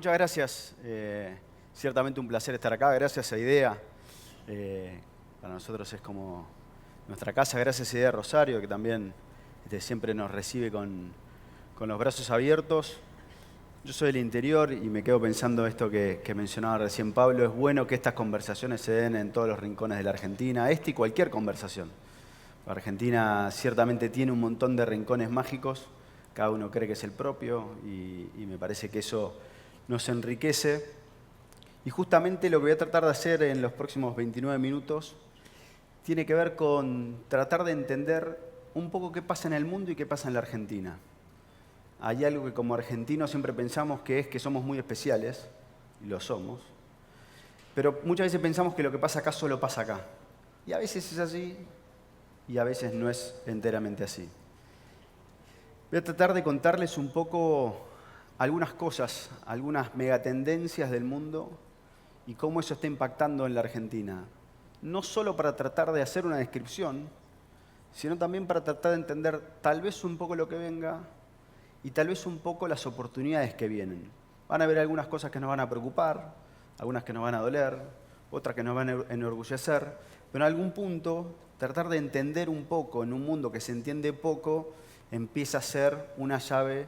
muchas gracias. Ciertamente un placer estar acá. Gracias a IDEA. Para nosotros es como nuestra casa. Gracias a IDEA Rosario, que también siempre nos recibe con los brazos abiertos. Yo soy del interior y me quedo pensando esto que mencionaba recién Pablo. Es bueno que estas conversaciones se den en todos los rincones de la Argentina. Esta y cualquier conversación. La Argentina ciertamente tiene un montón de rincones mágicos. Cada uno cree que es el propio y me parece que eso nos enriquece. Y justamente lo que voy a tratar de hacer en los próximos 29 minutos tiene que ver con tratar de entender un poco qué pasa en el mundo y qué pasa en la Argentina. Hay algo que como argentinos siempre pensamos que es que somos muy especiales, y lo somos, pero muchas veces pensamos que lo que pasa acá solo pasa acá. Y a veces es así y a veces no es enteramente así. Voy a tratar de contarles un poco algunas cosas, algunas megatendencias del mundo y cómo eso está impactando en la Argentina. No solo para tratar de hacer una descripción, sino también para tratar de entender tal vez un poco lo que venga y tal vez un poco las oportunidades que vienen. Van a haber algunas cosas que nos van a preocupar, algunas que nos van a doler, otras que nos van a enorgullecer, pero en algún punto tratar de entender un poco en un mundo que se entiende poco empieza a ser una llave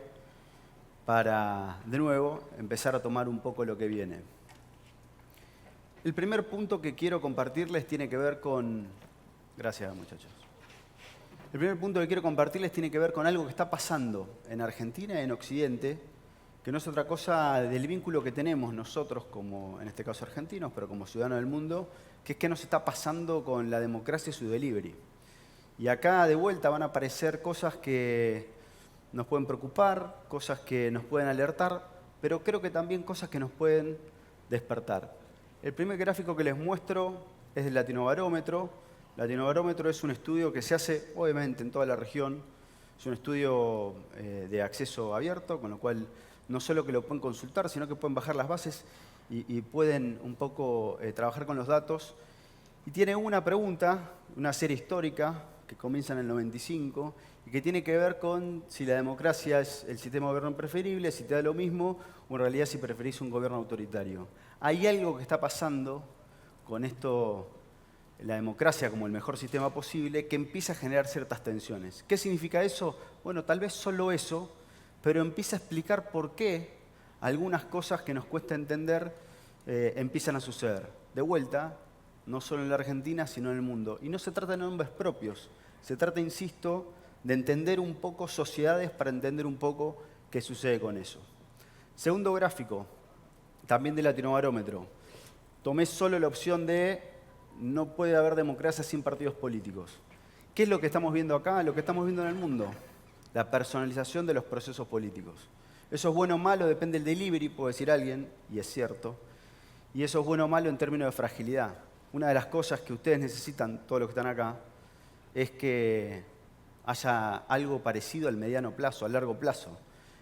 para, de nuevo, empezar a tomar un poco lo que viene. El primer punto que quiero compartirles tiene que ver con... Gracias, muchachos. El primer punto que quiero compartirles tiene que ver con algo que está pasando en Argentina y en Occidente, que no es otra cosa del vínculo que tenemos nosotros, como en este caso argentinos, pero como ciudadanos del mundo, que es qué nos está pasando con la democracia y su delivery. Y acá de vuelta van a aparecer cosas que nos pueden preocupar, cosas que nos pueden alertar, pero creo que también cosas que nos pueden despertar. El primer gráfico que les muestro es del Latinobarómetro. Latinobarómetro es un estudio que se hace, obviamente, en toda la región. Es un estudio de acceso abierto, con lo cual no solo que lo pueden consultar, sino que pueden bajar las bases y pueden un poco trabajar con los datos. Y tiene una pregunta, una serie histórica, que comienza en el 95, y que tiene que ver con si la democracia es el sistema de gobierno preferible, si te da lo mismo, o en realidad si preferís un gobierno autoritario. Hay algo que está pasando con esto, la democracia como el mejor sistema posible, que empieza a generar ciertas tensiones. ¿Qué significa eso? Bueno, tal vez solo eso, pero empieza a explicar por qué algunas cosas que nos cuesta entender empiezan a suceder. De vuelta, no solo en la Argentina, sino en el mundo. Y no se trata de nombres propios, se trata, insisto, de entender un poco sociedades para entender un poco qué sucede con eso. Segundo gráfico, también de Latinobarómetro. Tomé solo la opción de no puede haber democracia sin partidos políticos. ¿Qué es lo que estamos viendo acá? Lo que estamos viendo en el mundo. La personalización de los procesos políticos. Eso es bueno o malo, depende del delivery, puede decir alguien, y es cierto. Y eso es bueno o malo en términos de fragilidad. Una de las cosas que ustedes necesitan, todos los que están acá, es que haya algo parecido al mediano plazo, al largo plazo.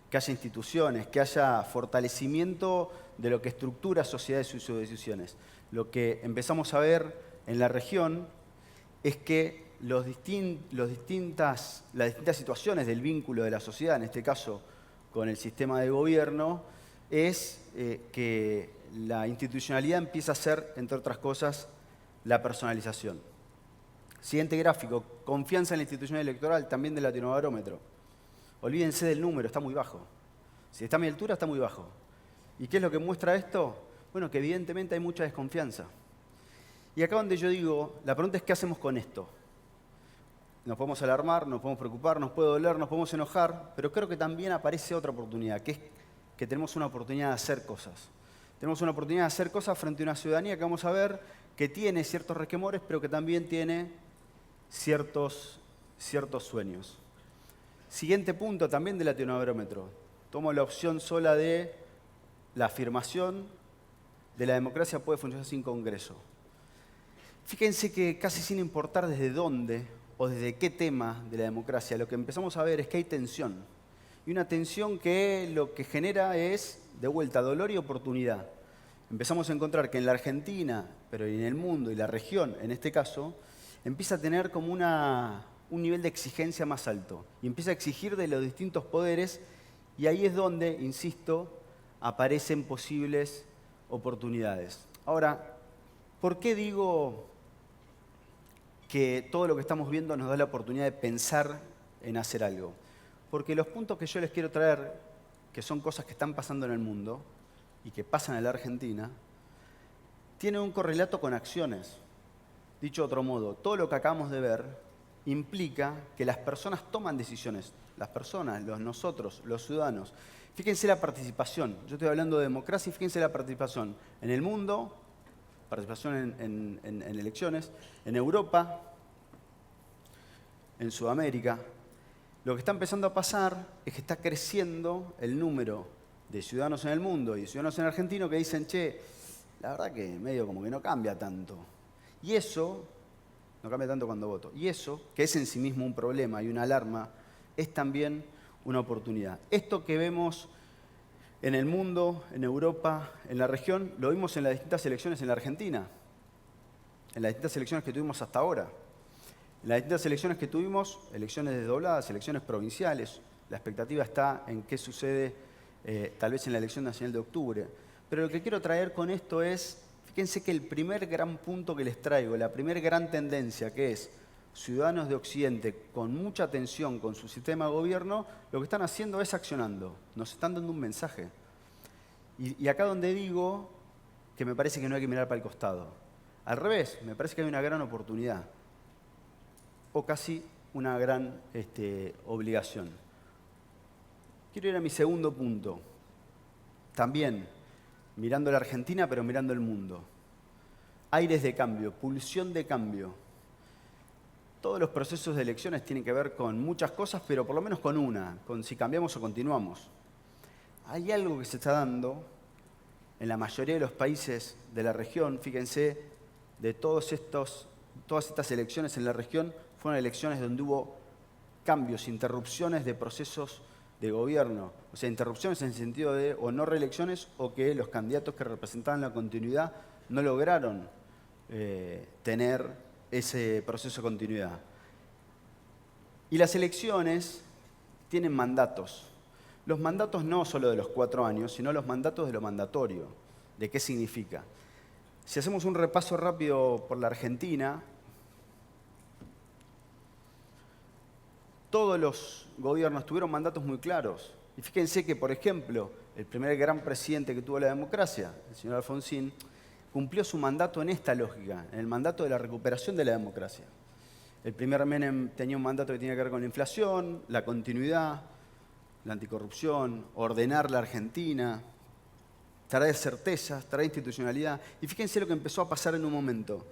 Que haya instituciones, que haya fortalecimiento de lo que estructura sociedades y sus decisiones. Lo que empezamos a ver en la región es que las distintas situaciones del vínculo de la sociedad, en este caso con el sistema de gobierno, es que la institucionalidad empieza a ser, entre otras cosas, la personalización. Siguiente gráfico, confianza en la institución electoral, también del Latinobarómetro. Olvídense del número, está muy bajo. Si está a mi altura, está muy bajo. ¿Y qué es lo que muestra esto? Bueno, que evidentemente hay mucha desconfianza. Y acá donde yo digo, la pregunta es ¿qué hacemos con esto? Nos podemos alarmar, nos podemos preocupar, nos puede doler, nos podemos enojar, pero creo que también aparece otra oportunidad, que es que tenemos una oportunidad de hacer cosas. Tenemos una oportunidad de hacer cosas frente a una ciudadanía que vamos a ver que tiene ciertos resquemores, pero que también tiene ciertos sueños. Siguiente punto también del Latinobarómetro. Tomo la opción sola de la afirmación de la democracia puede funcionar sin Congreso. Fíjense que casi sin importar desde dónde o desde qué tema de la democracia, lo que empezamos a ver es que hay tensión. Y una tensión que lo que genera es, de vuelta, dolor y oportunidad. Empezamos a encontrar que en la Argentina, pero en el mundo y la región, en este caso, empieza a tener como un nivel de exigencia más alto. Y empieza a exigir de los distintos poderes, y ahí es donde, insisto, aparecen posibles oportunidades. Ahora, ¿por qué digo que todo lo que estamos viendo nos da la oportunidad de pensar en hacer algo? Porque los puntos que yo les quiero traer, que son cosas que están pasando en el mundo y que pasan en la Argentina, tienen un correlato con acciones. Dicho de otro modo, todo lo que acabamos de ver implica que las personas toman decisiones. Las personas, nosotros, los ciudadanos. Fíjense la participación. Yo estoy hablando de democracia y fíjense la participación en el mundo, participación en elecciones, en Europa, en Sudamérica. Lo que está empezando a pasar es que está creciendo el número de ciudadanos en el mundo y de ciudadanos en Argentina que dicen, che, la verdad que medio como que no cambia tanto. Y eso, no cambia tanto cuando voto. Y eso, que es en sí mismo un problema y una alarma, es también una oportunidad. Esto que vemos en el mundo, en Europa, en la región, lo vimos en las distintas elecciones en la Argentina, en las distintas elecciones que tuvimos hasta ahora. En las distintas elecciones que tuvimos, elecciones desdobladas, elecciones provinciales, la expectativa está en qué sucede tal vez en la elección nacional de octubre. Pero lo que quiero traer con esto es, fíjense que el primer gran punto que les traigo, la primera gran tendencia que es ciudadanos de Occidente con mucha atención con su sistema de gobierno, lo que están haciendo es accionando, nos están dando un mensaje. Y acá donde digo que me parece que no hay que mirar para el costado. Al revés, me parece que hay una gran oportunidad o casi una gran obligación. Quiero ir a mi segundo punto. También mirando la Argentina, pero mirando el mundo. Aires de cambio, pulsión de cambio. Todos los procesos de elecciones tienen que ver con muchas cosas, pero por lo menos con una, con si cambiamos o continuamos. Hay algo que se está dando en la mayoría de los países de la región, fíjense, de todas estas elecciones en la región, fueron elecciones donde hubo cambios, interrupciones de procesos de gobierno. O sea, interrupciones en el sentido de o no reelecciones o que los candidatos que representaban la continuidad no lograron tener ese proceso de continuidad. Y las elecciones tienen mandatos. Los mandatos no solo de los 4 años, sino los mandatos de lo mandatorio. ¿De qué significa? Si hacemos un repaso rápido por la Argentina, todos los gobiernos tuvieron mandatos muy claros. Y fíjense que, por ejemplo, el primer gran presidente que tuvo la democracia, el señor Alfonsín, cumplió su mandato en esta lógica, en el mandato de la recuperación de la democracia. El primer Menem tenía un mandato que tenía que ver con la inflación, la continuidad, la anticorrupción, ordenar la Argentina, traer certezas, traer institucionalidad. Y fíjense lo que empezó a pasar en un momento.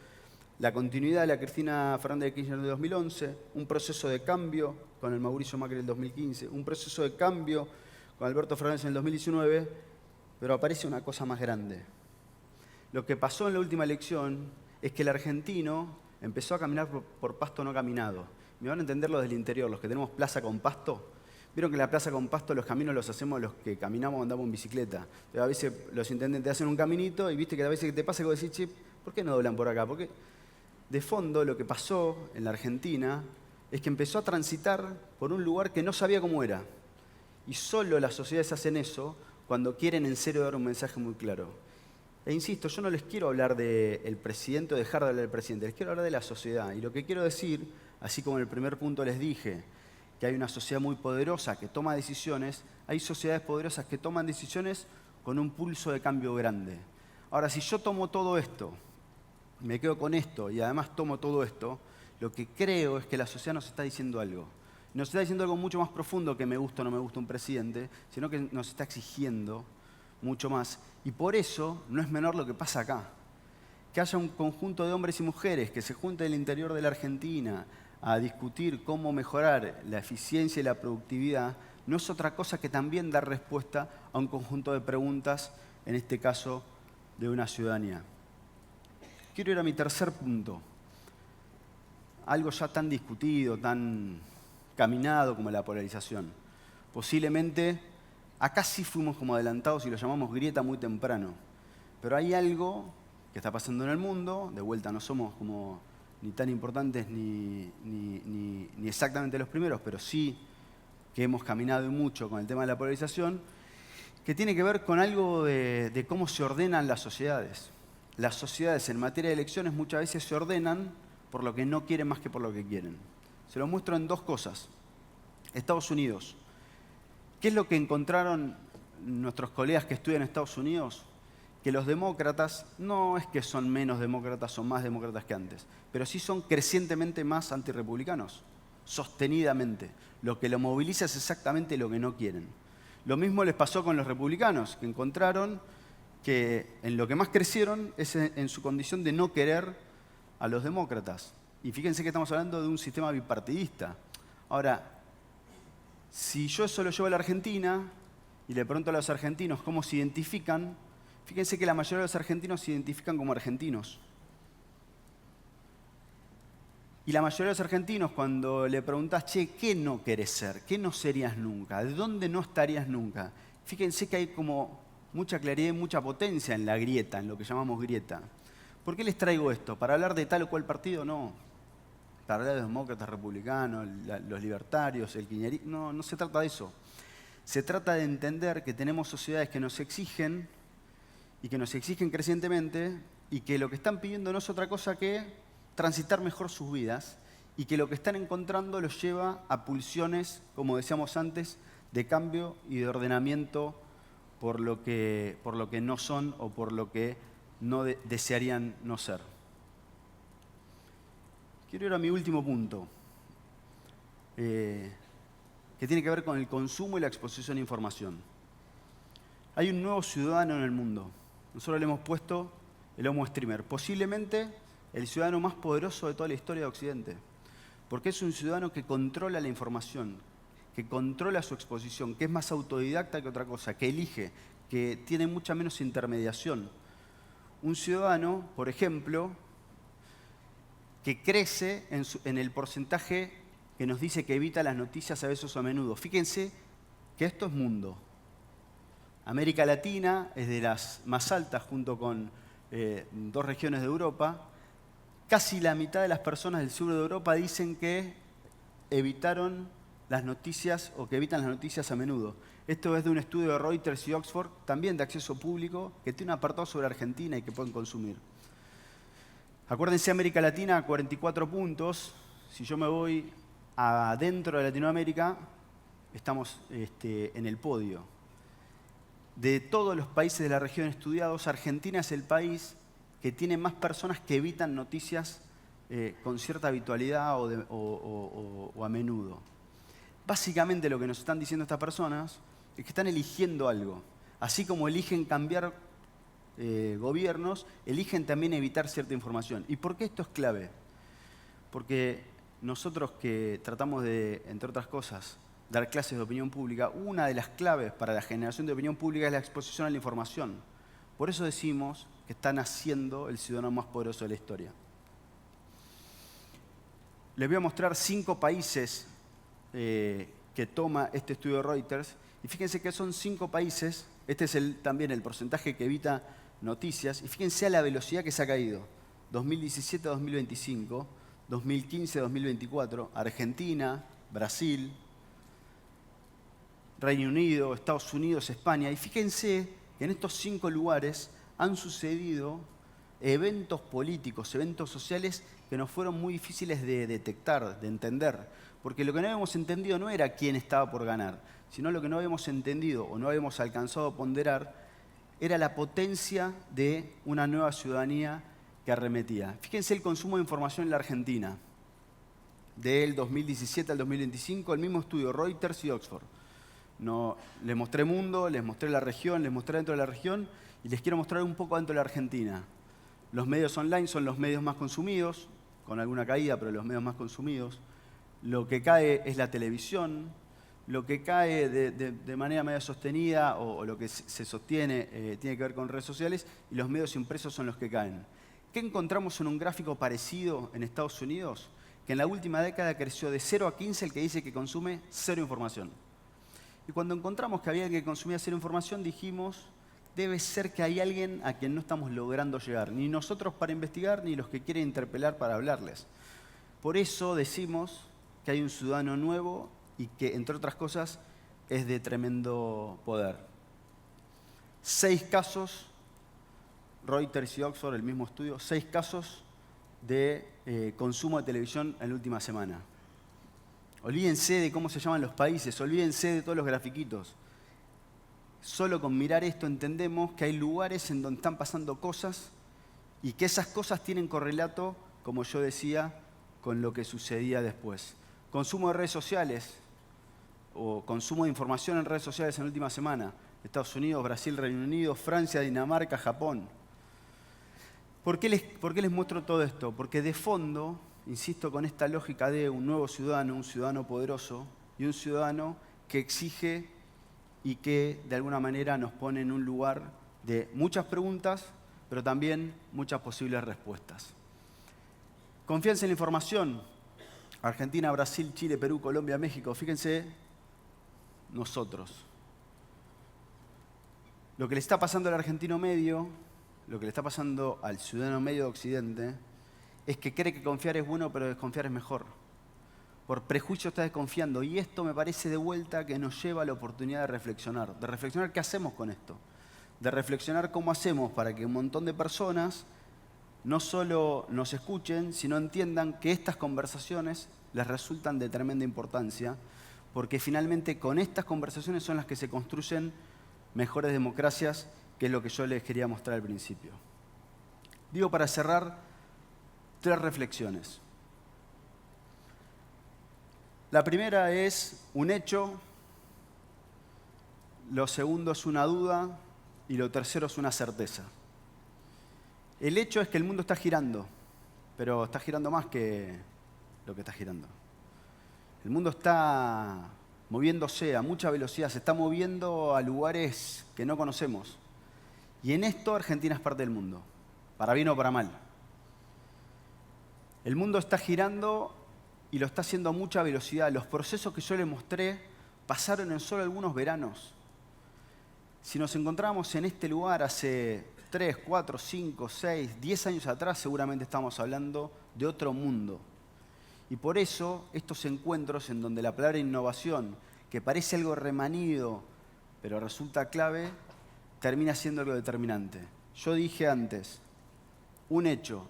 La continuidad de la Cristina Fernández de Kirchner de 2011, un proceso de cambio con el Mauricio Macri del 2015, un proceso de cambio con Alberto Fernández en el 2019, pero aparece una cosa más grande. Lo que pasó en la última elección es que el argentino empezó a caminar por pasto no caminado. Me van a entender los del interior, los que tenemos plaza con pasto. Vieron que en la plaza con pasto los caminos los hacemos los que caminamos o andamos en bicicleta. A veces los intendentes hacen un caminito y viste que a veces que te pasa que vos decís, che, ¿por qué no doblan por acá? Porque de fondo lo que pasó en la Argentina es que empezó a transitar por un lugar que no sabía cómo era. Y solo las sociedades hacen eso cuando quieren en serio dar un mensaje muy claro. E insisto, yo no les quiero hablar del presidente o dejar de hablar del presidente, les quiero hablar de la sociedad. Y lo que quiero decir, así como en el primer punto les dije, que hay una sociedad muy poderosa que toma decisiones, hay sociedades poderosas que toman decisiones con un pulso de cambio grande. Ahora, si yo tomo todo esto, me quedo con esto y además tomo todo esto, lo que creo es que la sociedad nos está diciendo algo. Nos está diciendo algo mucho más profundo que me gusta o no me gusta un presidente, sino que nos está exigiendo mucho más. Y por eso no es menor lo que pasa acá. Que haya un conjunto de hombres y mujeres que se junten en el interior de la Argentina a discutir cómo mejorar la eficiencia y la productividad, no es otra cosa que también dar respuesta a un conjunto de preguntas, en este caso de una ciudadanía. Quiero ir a mi tercer punto. Algo ya tan discutido, tan caminado como la polarización. Posiblemente acá sí fuimos como adelantados y lo llamamos grieta muy temprano. Pero hay algo que está pasando en el mundo, de vuelta no somos como ni tan importantes ni exactamente los primeros, pero sí que hemos caminado mucho con el tema de la polarización. que tiene que ver con algo de cómo se ordenan las sociedades. Las sociedades en materia de elecciones muchas veces se ordenan por lo que no quieren más que por lo que quieren. Se lo muestro en dos cosas. Estados Unidos. ¿Qué es lo que encontraron nuestros colegas que estudian en Estados Unidos? Que los demócratas no es que son menos demócratas o más demócratas que antes, pero sí son crecientemente más antirrepublicanos, sostenidamente. Lo que lo moviliza es exactamente lo que no quieren. Lo mismo les pasó con los republicanos, que encontraron que en lo que más crecieron es en su condición de no querer a los demócratas. Y fíjense que estamos hablando de un sistema bipartidista. Ahora, si yo eso lo llevo a la Argentina y le pregunto a los argentinos cómo se identifican, fíjense que la mayoría de los argentinos se identifican como argentinos. Y la mayoría de los argentinos, cuando le preguntás, che, ¿qué no querés ser? ¿Qué no serías nunca? ¿De dónde no estarías nunca? Fíjense que hay como mucha claridad y mucha potencia en la grieta, en lo que llamamos grieta. ¿Por qué les traigo esto? ¿Para hablar de tal o cual partido? No. Para hablar de los demócratas, republicanos, los libertarios, el kirchnerismo. No se trata de eso. Se trata de entender que tenemos sociedades que nos exigen y que nos exigen crecientemente y que lo que están pidiendo no es otra cosa que transitar mejor sus vidas y que lo que están encontrando los lleva a pulsiones, como decíamos antes, de cambio y de ordenamiento por lo que no son o por lo que no desearían no ser. Quiero ir a mi último punto, que tiene que ver con el consumo y la exposición a información. Hay un nuevo ciudadano en el mundo. Nosotros le hemos puesto el Homo Streamer, posiblemente el ciudadano más poderoso de toda la historia de Occidente, porque es un ciudadano que controla la información, que controla su exposición, que es más autodidacta que otra cosa, que elige, que tiene mucha menos intermediación. Un ciudadano, por ejemplo, que crece en el porcentaje que nos dice que evita las noticias a veces o a menudo. Fíjense que esto es mundo. América Latina es de las más altas junto con dos regiones de Europa. Casi la mitad de las personas del sur de Europa dicen que evitaron las noticias o que evitan las noticias a menudo. Esto es de un estudio de Reuters y Oxford, también de acceso público, que tiene un apartado sobre Argentina y que pueden consumir. Acuérdense, América Latina, 44 puntos. Si yo me voy adentro de Latinoamérica, estamos en el podio. De todos los países de la región estudiados, Argentina es el país que tiene más personas que evitan noticias con cierta habitualidad o a menudo. Básicamente lo que nos están diciendo estas personas es que están eligiendo algo. Así como eligen cambiar gobiernos, eligen también evitar cierta información. ¿Y por qué esto es clave? Porque nosotros que tratamos de, entre otras cosas, dar clases de opinión pública, una de las claves para la generación de opinión pública es la exposición a la información. Por eso decimos que están haciendo el ciudadano más poderoso de la historia. Les voy a mostrar 5 países que toma este estudio de Reuters. Y fíjense que son 5 países, este es también el porcentaje que evita noticias, y fíjense a la velocidad que se ha caído. 2017 a 2025, 2015 a 2024, Argentina, Brasil, Reino Unido, Estados Unidos, España. Y fíjense que en estos 5 lugares han sucedido eventos políticos, eventos sociales que nos fueron muy difíciles de detectar, de entender. Porque lo que no habíamos entendido no era quién estaba por ganar, sino lo que no habíamos entendido o no habíamos alcanzado a ponderar era la potencia de una nueva ciudadanía que arremetía. Fíjense el consumo de información en la Argentina, del 2017 al 2025, el mismo estudio, Reuters y Oxford. No, les mostré mundo, les mostré la región, les mostré dentro de la región y les quiero mostrar un poco dentro de la Argentina. Los medios online son los medios más consumidos, con alguna caída, pero los medios más consumidos. Lo que cae es la televisión, lo que cae de manera media sostenida o lo que se sostiene tiene que ver con redes sociales y los medios impresos son los que caen. ¿Qué encontramos en un gráfico parecido en Estados Unidos? Que en la última década creció de 0 a 15 el que dice que consume 0 información. Y cuando encontramos que había alguien que consumía 0 información, dijimos, debe ser que hay alguien a quien no estamos logrando llegar, ni nosotros para investigar, ni los que quieren interpelar para hablarles. Por eso decimos que hay un ciudadano nuevo y que, entre otras cosas, es de tremendo poder. 6 casos, Reuters y Oxford, el mismo estudio, 6 casos de consumo de televisión en la última semana. Olvídense de cómo se llaman los países, olvídense de todos los grafiquitos. Solo con mirar esto entendemos que hay lugares en donde están pasando cosas y que esas cosas tienen correlato, como yo decía, con lo que sucedía después. Consumo de redes sociales o consumo de información en redes sociales en la última semana. Estados Unidos, Brasil, Reino Unido, Francia, Dinamarca, Japón. ¿Por qué les muestro todo esto? Porque de fondo, insisto con esta lógica de un nuevo ciudadano, un ciudadano poderoso y un ciudadano que exige y que de alguna manera nos pone en un lugar de muchas preguntas, pero también muchas posibles respuestas. Confianza en la información. Argentina, Brasil, Chile, Perú, Colombia, México. Fíjense, nosotros. Lo que le está pasando al argentino medio, lo que le está pasando al ciudadano medio de Occidente, es que cree que confiar es bueno, pero desconfiar es mejor. Por prejuicio está desconfiando. Y esto me parece de vuelta que nos lleva a la oportunidad de reflexionar. De reflexionar qué hacemos con esto. De reflexionar cómo hacemos para que un montón de personas no solo nos escuchen, sino entiendan que estas conversaciones les resultan de tremenda importancia, porque finalmente con estas conversaciones son las que se construyen mejores democracias, que es lo que yo les quería mostrar al principio. Digo para cerrar 3 reflexiones. La primera es un hecho, lo segundo es una duda y lo tercero es una certeza. El hecho es que el mundo está girando, pero está girando más que lo que está girando. El mundo está moviéndose a mucha velocidad, se está moviendo a lugares que no conocemos. Y en esto Argentina es parte del mundo, para bien o para mal. El mundo está girando y lo está haciendo a mucha velocidad. Los procesos que yo les mostré pasaron en solo algunos veranos. Si nos encontrábamos en este lugar hace 3, 4, 5, 6, 10 años atrás, seguramente estamos hablando de otro mundo. Y por eso estos encuentros en donde la palabra innovación, que parece algo remanido, pero resulta clave, termina siendo algo determinante. Yo dije antes, un hecho,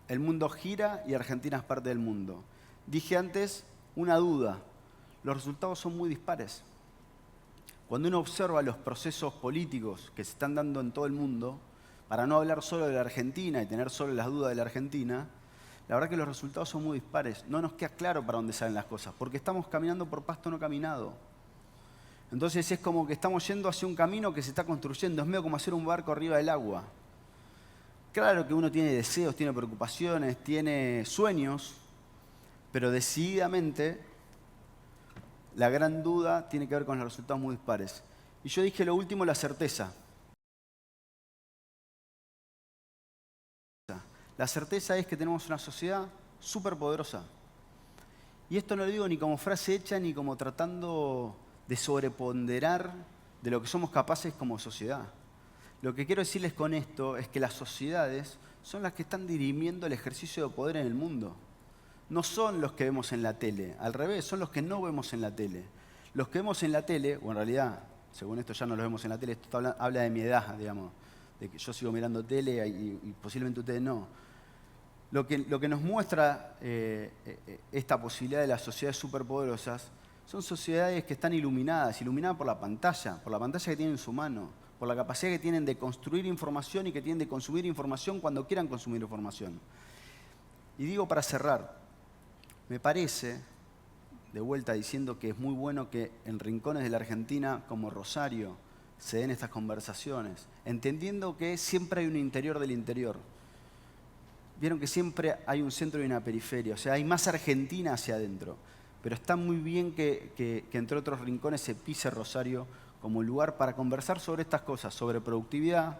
el mundo gira y Argentina es parte del mundo. Dije antes, una duda, los resultados son muy dispares. Cuando uno observa los procesos políticos que se están dando en todo el mundo, para no hablar solo de la Argentina y tener solo las dudas de la Argentina, la verdad que los resultados son muy dispares. No nos queda claro para dónde salen las cosas, porque estamos caminando por pasto no caminado. Entonces es como que estamos yendo hacia un camino que se está construyendo, es medio como hacer un barco arriba del agua. Claro que uno tiene deseos, tiene preocupaciones, tiene sueños, pero decididamente la gran duda tiene que ver con los resultados muy dispares. Y yo dije lo último, la certeza. La certeza es que tenemos una sociedad súper poderosa. Y esto no lo digo ni como frase hecha ni como tratando de sobreponderar de lo que somos capaces como sociedad. Lo que quiero decirles con esto es que las sociedades son las que están dirimiendo el ejercicio de poder en el mundo. No son los que vemos en la tele, al revés, son los que no vemos en la tele. Los que vemos en la tele, o en realidad, según esto ya no los vemos en la tele, esto habla de mi edad, digamos, de que yo sigo mirando tele y posiblemente ustedes no. Lo que nos muestra esta posibilidad de las sociedades superpoderosas son sociedades que están iluminadas por la pantalla que tienen en su mano, por la capacidad que tienen de construir información y que tienen de consumir información cuando quieran consumir información. Y digo para cerrar, me parece, de vuelta diciendo que es muy bueno que en rincones de la Argentina como Rosario se den estas conversaciones, entendiendo que siempre hay un interior del interior. Vieron que siempre hay un centro y una periferia, o sea, hay más Argentina hacia adentro. Pero está muy bien que entre otros rincones se pise Rosario como lugar para conversar sobre estas cosas, sobre productividad,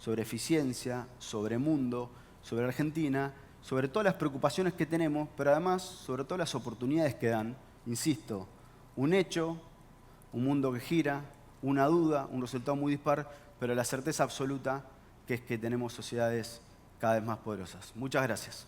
sobre eficiencia, sobre mundo, sobre Argentina, sobre todas las preocupaciones que tenemos, pero además sobre todas las oportunidades que dan. Insisto, un hecho, un mundo que gira, una duda, un resultado muy dispar, pero la certeza absoluta que es que tenemos sociedades cada vez más poderosas. Muchas gracias.